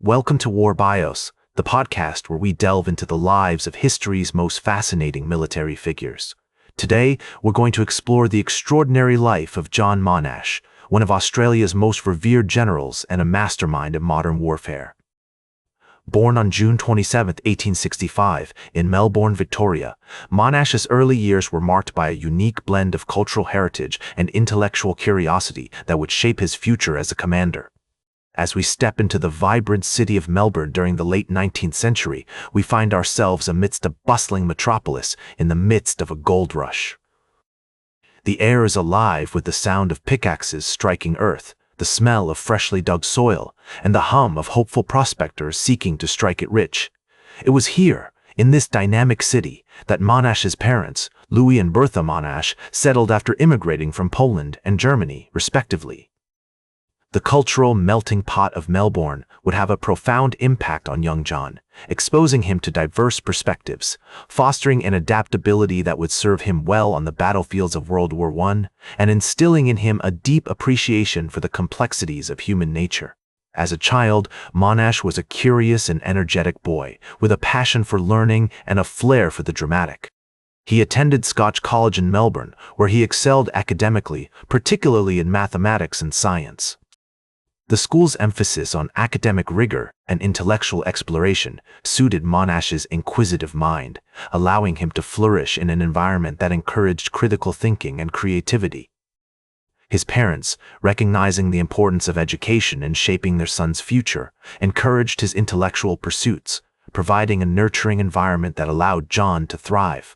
Welcome to War Bios, the podcast where we delve into the lives of history's most fascinating military figures. Today, we're going to explore the extraordinary life of John Monash, one of Australia's most revered generals and a mastermind of modern warfare. Born on June 27, 1865, in Melbourne, Victoria, Monash's early years were marked by a unique blend of cultural heritage and intellectual curiosity that would shape his future as a commander. As we step into the vibrant city of Melbourne during the late 19th century, we find ourselves amidst a bustling metropolis in the midst of a gold rush. The air is alive with the sound of pickaxes striking earth, the smell of freshly dug soil, and the hum of hopeful prospectors seeking to strike it rich. It was here, in this dynamic city, that Monash's parents, Louis and Bertha Monash, settled after immigrating from Poland and Germany, respectively. The cultural melting pot of Melbourne would have a profound impact on young John, exposing him to diverse perspectives, fostering an adaptability that would serve him well on the battlefields of World War I, and instilling in him a deep appreciation for the complexities of human nature. As a child, Monash was a curious and energetic boy, with a passion for learning and a flair for the dramatic. He attended Scotch College in Melbourne, where he excelled academically, particularly in mathematics and science. The school's emphasis on academic rigor and intellectual exploration suited Monash's inquisitive mind, allowing him to flourish in an environment that encouraged critical thinking and creativity. His parents, recognizing the importance of education in shaping their son's future, encouraged his intellectual pursuits, providing a nurturing environment that allowed John to thrive.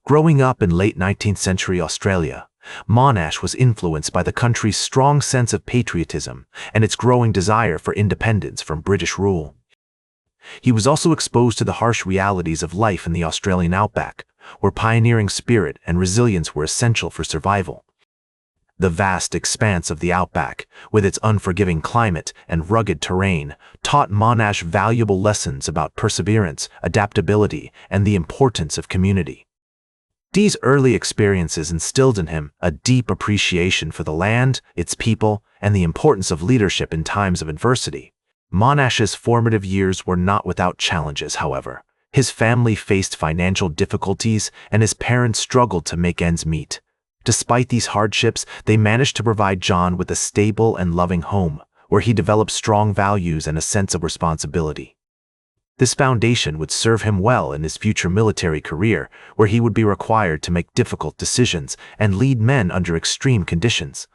Growing up in late 19th century Australia, Monash was influenced by the country's strong sense of patriotism and its growing desire for independence from British rule. He was also exposed to the harsh realities of life in the Australian outback, where pioneering spirit and resilience were essential for survival. The vast expanse of the outback, with its unforgiving climate and rugged terrain, taught Monash valuable lessons about perseverance, adaptability, and the importance of community. These early experiences instilled in him a deep appreciation for the land, its people, and the importance of leadership in times of adversity. Monash's formative years were not without challenges, however. His family faced financial difficulties, and his parents struggled to make ends meet. Despite these hardships, they managed to provide John with a stable and loving home, where he developed strong values and a sense of responsibility. This foundation would serve him well in his future military career, where he would be required to make difficult decisions and lead men under extreme conditions.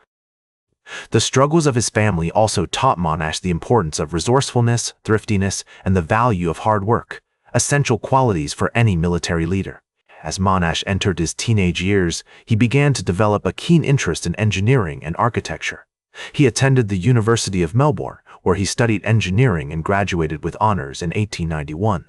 The struggles of his family also taught Monash the importance of resourcefulness, thriftiness, and the value of hard work, essential qualities for any military leader. As Monash entered his teenage years, he began to develop a keen interest in engineering and architecture. He attended the University of Melbourne, where he studied engineering and graduated with honors in 1891.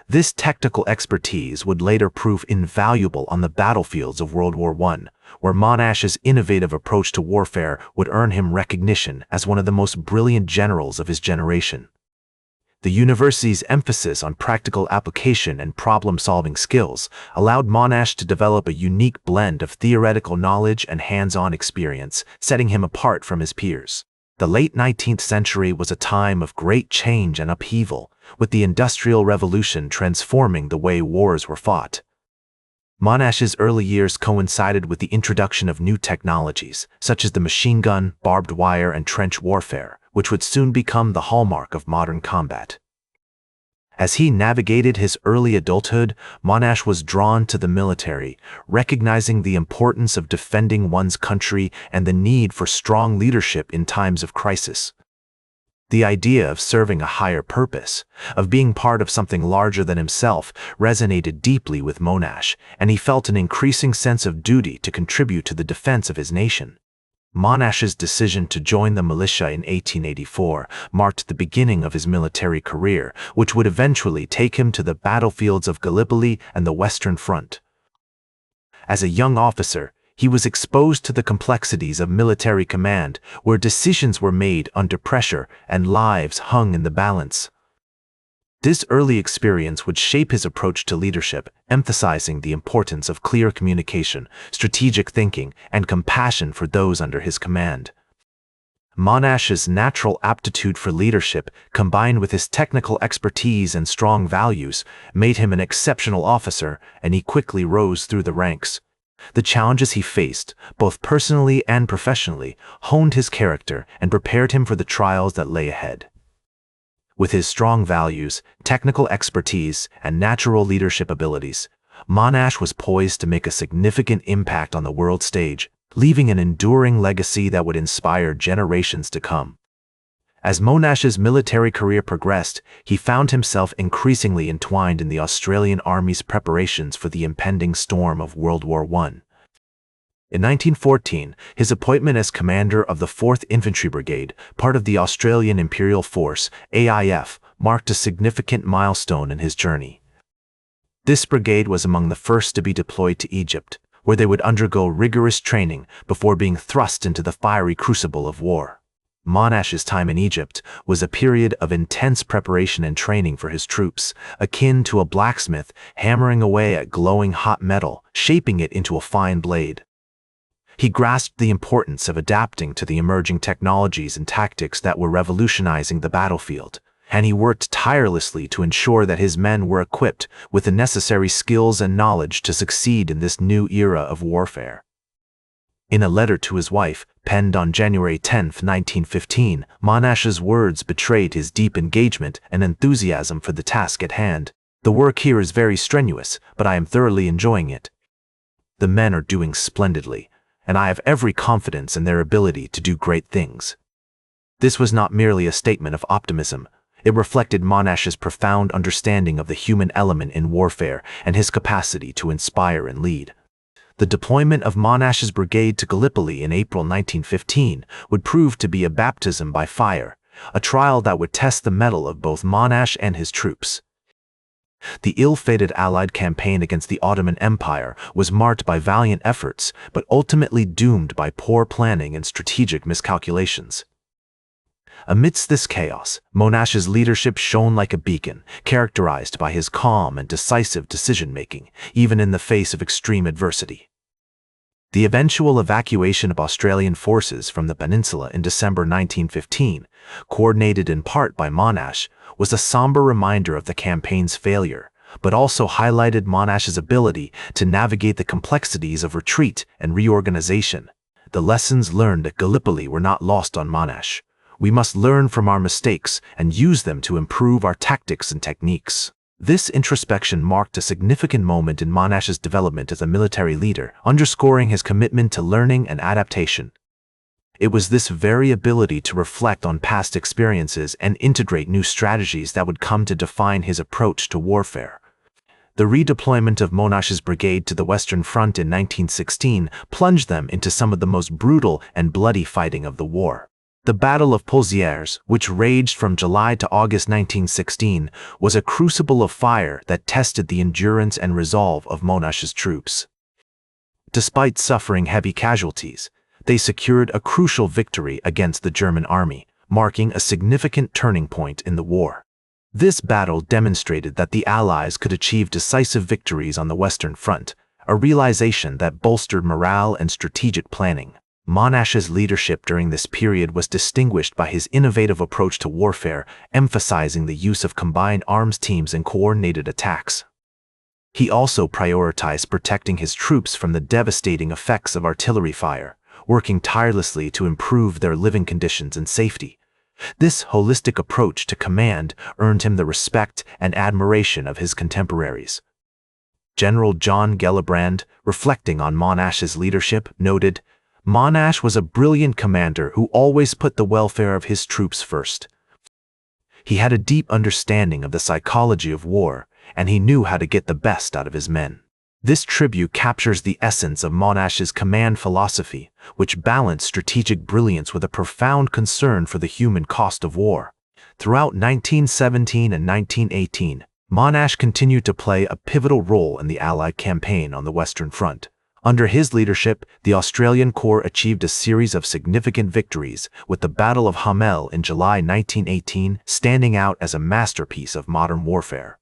This technical expertise would later prove invaluable on the battlefields of World War I, where Monash's innovative approach to warfare would earn him recognition as one of the most brilliant generals of his generation. The university's emphasis on practical application and problem-solving skills allowed Monash to develop a unique blend of theoretical knowledge and hands-on experience, setting him apart from his peers. The late 19th century was a time of great change and upheaval, with the Industrial Revolution transforming the way wars were fought. Monash's early years coincided with the introduction of new technologies, such as the machine gun, barbed wire, and trench warfare, which would soon become the hallmark of modern combat. As he navigated his early adulthood, Monash was drawn to the military, recognizing the importance of defending one's country and the need for strong leadership in times of crisis. The idea of serving a higher purpose, of being part of something larger than himself, resonated deeply with Monash, and he felt an increasing sense of duty to contribute to the defense of his nation. Monash's decision to join the militia in 1884 marked the beginning of his military career, which would eventually take him to the battlefields of Gallipoli and the Western Front. As a young officer, he was exposed to the complexities of military command, where decisions were made under pressure and lives hung in the balance. This early experience would shape his approach to leadership, emphasizing the importance of clear communication, strategic thinking, and compassion for those under his command. Monash's natural aptitude for leadership, combined with his technical expertise and strong values, made him an exceptional officer, and he quickly rose through the ranks. The challenges he faced, both personally and professionally, honed his character and prepared him for the trials that lay ahead. With his strong values, technical expertise, and natural leadership abilities, Monash was poised to make a significant impact on the world stage, leaving an enduring legacy that would inspire generations to come. As Monash's military career progressed, he found himself increasingly entwined in the Australian Army's preparations for the impending storm of World War I. In 1914, his appointment as commander of the 4th Infantry Brigade, part of the Australian Imperial Force, AIF, marked a significant milestone in his journey. This brigade was among the first to be deployed to Egypt, where they would undergo rigorous training before being thrust into the fiery crucible of war. Monash's time in Egypt was a period of intense preparation and training for his troops, akin to a blacksmith hammering away at glowing hot metal, shaping it into a fine blade. He grasped the importance of adapting to the emerging technologies and tactics that were revolutionizing the battlefield, and he worked tirelessly to ensure that his men were equipped with the necessary skills and knowledge to succeed in this new era of warfare. In a letter to his wife, penned on January 10, 1915, Monash's words betrayed his deep engagement and enthusiasm for the task at hand. "The work here is very strenuous, but I am thoroughly enjoying it. The men are doing splendidly, and I have every confidence in their ability to do great things." This was not merely a statement of optimism. It reflected Monash's profound understanding of the human element in warfare and his capacity to inspire and lead. The deployment of Monash's brigade to Gallipoli in April 1915 would prove to be a baptism by fire, a trial that would test the mettle of both Monash and his troops. The ill-fated Allied campaign against the Ottoman Empire was marked by valiant efforts, but ultimately doomed by poor planning and strategic miscalculations. Amidst this chaos, Monash's leadership shone like a beacon, characterized by his calm and decisive decision-making, even in the face of extreme adversity. The eventual evacuation of Australian forces from the peninsula in December 1915, coordinated in part by Monash, was a somber reminder of the campaign's failure, but also highlighted Monash's ability to navigate the complexities of retreat and reorganization. The lessons learned at Gallipoli were not lost on Monash. We must learn from our mistakes and use them to improve our tactics and techniques. This introspection marked a significant moment in Monash's development as a military leader, underscoring his commitment to learning and adaptation. It was this very ability to reflect on past experiences and integrate new strategies that would come to define his approach to warfare. The redeployment of Monash's brigade to the Western Front in 1916 plunged them into some of the most brutal and bloody fighting of the war. The Battle of Pozieres, which raged from July to August 1916, was a crucible of fire that tested the endurance and resolve of Monash's troops. Despite suffering heavy casualties, they secured a crucial victory against the German army, marking a significant turning point in the war. This battle demonstrated that the Allies could achieve decisive victories on the Western Front, a realization that bolstered morale and strategic planning. Monash's leadership during this period was distinguished by his innovative approach to warfare, emphasizing the use of combined arms teams and coordinated attacks. He also prioritized protecting his troops from the devastating effects of artillery fire, working tirelessly to improve their living conditions and safety. This holistic approach to command earned him the respect and admiration of his contemporaries. General John Gillibrand, reflecting on Monash's leadership, noted, "Monash was a brilliant commander who always put the welfare of his troops first. He had a deep understanding of the psychology of war, and he knew how to get the best out of his men." This tribute captures the essence of Monash's command philosophy, which balanced strategic brilliance with a profound concern for the human cost of war. Throughout 1917 and 1918, Monash continued to play a pivotal role in the Allied campaign on the Western Front. Under his leadership, the Australian Corps achieved a series of significant victories, with the Battle of Hamel in July 1918 standing out as a masterpiece of modern warfare.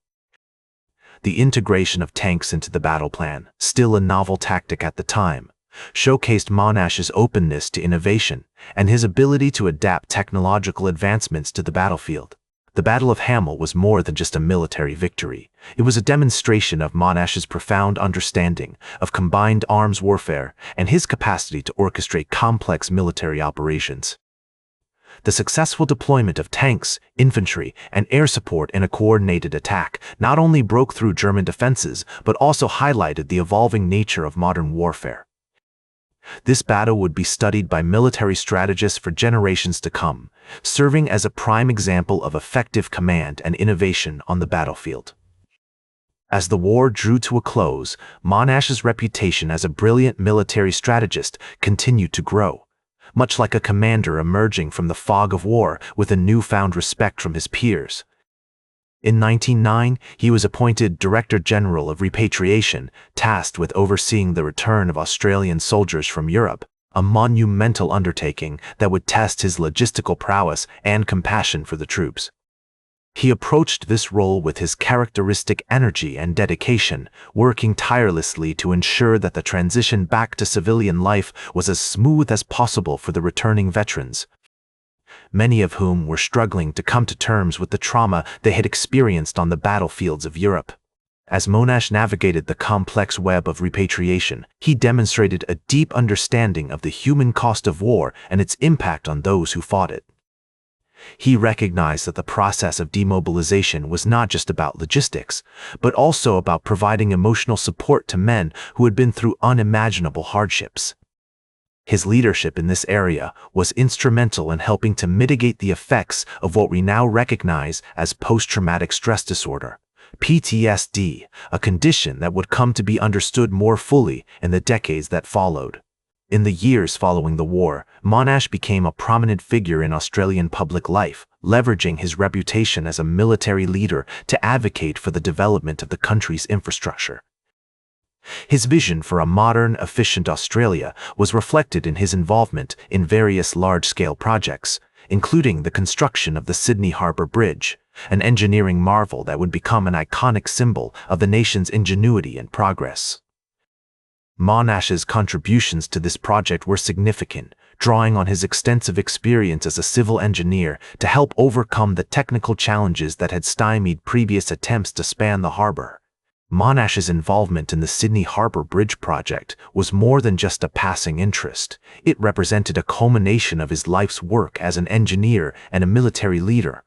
The integration of tanks into the battle plan, still a novel tactic at the time, showcased Monash's openness to innovation and his ability to adapt technological advancements to the battlefield. The Battle of Hamel was more than just a military victory. It was a demonstration of Monash's profound understanding of combined arms warfare and his capacity to orchestrate complex military operations. The successful deployment of tanks, infantry, and air support in a coordinated attack not only broke through German defenses but also highlighted the evolving nature of modern warfare. This battle would be studied by military strategists for generations to come, serving as a prime example of effective command and innovation on the battlefield. As the war drew to a close, Monash's reputation as a brilliant military strategist continued to grow, much like a commander emerging from the fog of war with a newfound respect from his peers. In 1909, he was appointed Director General of Repatriation, tasked with overseeing the return of Australian soldiers from Europe, a monumental undertaking that would test his logistical prowess and compassion for the troops. He approached this role with his characteristic energy and dedication, working tirelessly to ensure that the transition back to civilian life was as smooth as possible for the returning veterans, many of whom were struggling to come to terms with the trauma they had experienced on the battlefields of Europe. As Monash navigated the complex web of repatriation, he demonstrated a deep understanding of the human cost of war and its impact on those who fought it. He recognized that the process of demobilization was not just about logistics, but also about providing emotional support to men who had been through unimaginable hardships. His leadership in this area was instrumental in helping to mitigate the effects of what we now recognize as post-traumatic stress disorder, PTSD, a condition that would come to be understood more fully in the decades that followed. In the years following the war, Monash became a prominent figure in Australian public life, leveraging his reputation as a military leader to advocate for the development of the country's infrastructure. His vision for a modern, efficient Australia was reflected in his involvement in various large-scale projects, including the construction of the Sydney Harbour Bridge, an engineering marvel that would become an iconic symbol of the nation's ingenuity and progress. Monash's contributions to this project were significant, drawing on his extensive experience as a civil engineer to help overcome the technical challenges that had stymied previous attempts to span the harbour. Monash's involvement in the Sydney Harbour Bridge project was more than just a passing interest. It represented a culmination of his life's work as an engineer and a military leader.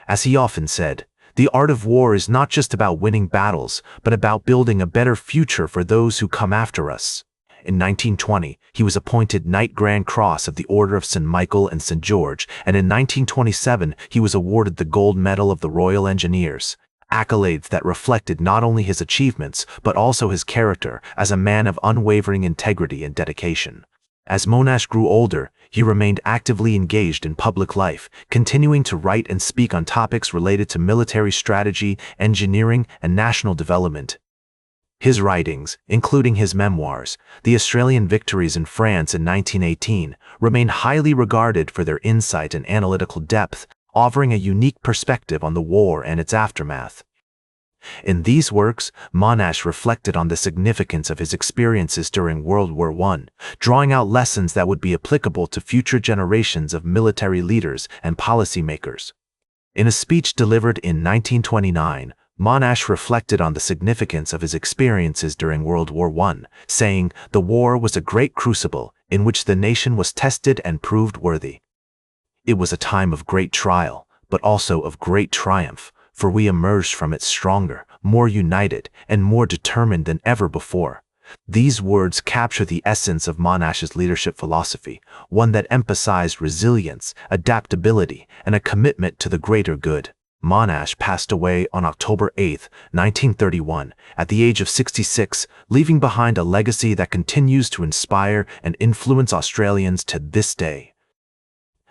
As he often said, the art of war is not just about winning battles, but about building a better future for those who come after us. In 1920, he was appointed Knight Grand Cross of the Order of St. Michael and St. George, and in 1927, he was awarded the Gold Medal of the Royal Engineers, accolades that reflected not only his achievements, but also his character as a man of unwavering integrity and dedication. As Monash grew older, he remained actively engaged in public life, continuing to write and speak on topics related to military strategy, engineering, and national development. His writings, including his memoirs, The Australian Victories in France in 1918, remain highly regarded for their insight and analytical depth, offering a unique perspective on the war and its aftermath. In these works, Monash reflected on the significance of his experiences during World War I, drawing out lessons that would be applicable to future generations of military leaders and policymakers. In a speech delivered in 1929, Monash reflected on the significance of his experiences during World War I, saying, "The war was a great crucible in which the nation was tested and proved worthy. It was a time of great trial, but also of great triumph, for we emerged from it stronger, more united, and more determined than ever before." These words capture the essence of Monash's leadership philosophy, one that emphasized resilience, adaptability, and a commitment to the greater good. Monash passed away on October 8, 1931, at the age of 66, leaving behind a legacy that continues to inspire and influence Australians to this day.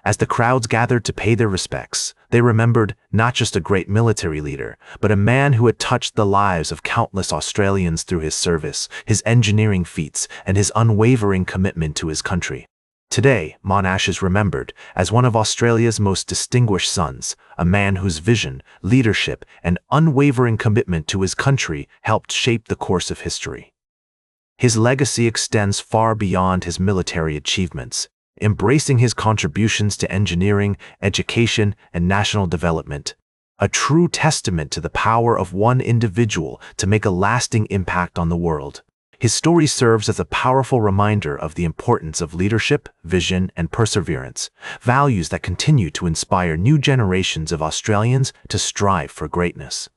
As the crowds gathered to pay their respects, they remembered not just a great military leader, but a man who had touched the lives of countless Australians through his service, his engineering feats, and his unwavering commitment to his country. Today, Monash is remembered as one of Australia's most distinguished sons, a man whose vision, leadership, and unwavering commitment to his country helped shape the course of history. His legacy extends far beyond his military achievements, embracing his contributions to engineering, education, and national development. A true testament to the power of one individual to make a lasting impact on the world. His story serves as a powerful reminder of the importance of leadership, vision, and perseverance, values that continue to inspire new generations of Australians to strive for greatness.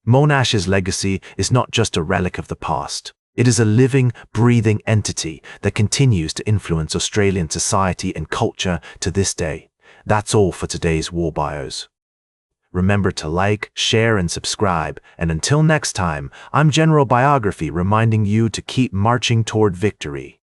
Monash's legacy is not just a relic of the past. It is a living, breathing entity that continues to influence Australian society and culture to this day. That's all for today's War Bios. Remember to like, share, and subscribe, and until next time, I'm General Biography reminding you to keep marching toward victory.